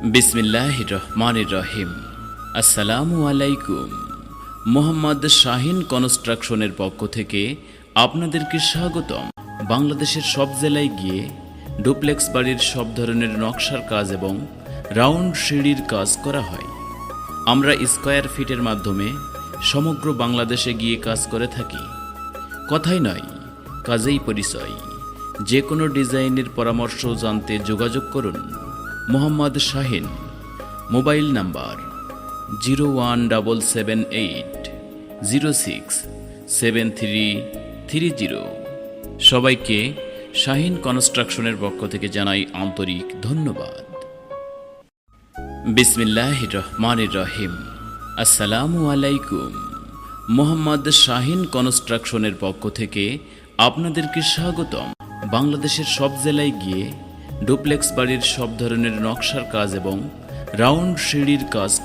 বিসমিল্লাহির রহমানির রহিম। আসসালামু আলাইকুম। মোহাম্মদ শাহিন কনস্ট্রাকশনের পক্ষ থেকে আপনাদেরকে স্বাগতম। বাংলাদেশের সব জেলায় গিয়ে ডুপ্লেক্স বাড়ির সব ধরনের নকশার কাজ এবং রাউন্ড সিঁড়ির কাজ করা হয়। আমরা স্কয়ার ফিটের মাধ্যমে সমগ্র বাংলাদেশে গিয়ে কাজ করে থাকি। কথাই নয়, কাজেই পরিচয়। যে কোনো ডিজাইনের পরামর্শ জানতে যোগাযোগ করুন মোহাম্মদ শাহিন। Mobile number 01780067330। সবাইকে শাহিন কনস্ট্রাকশনের পক্ষ থেকে জানাই আন্তরিক ধন্যবাদ। বিসমিল্লাহির রহমানির রহিম। আসসালামু আলাইকুম। মোহাম্মদ শাহিন কনস্ট্রাকশনের পক্ষ থেকে আপনাদেরকে স্বাগতম। বাংলাদেশের সব জেলায় গিয়ে ডুপ্লেক্স বাড়ির সব ধরনের নকশার কাজ এবং রাউন্ড সিঁড়ির কাজ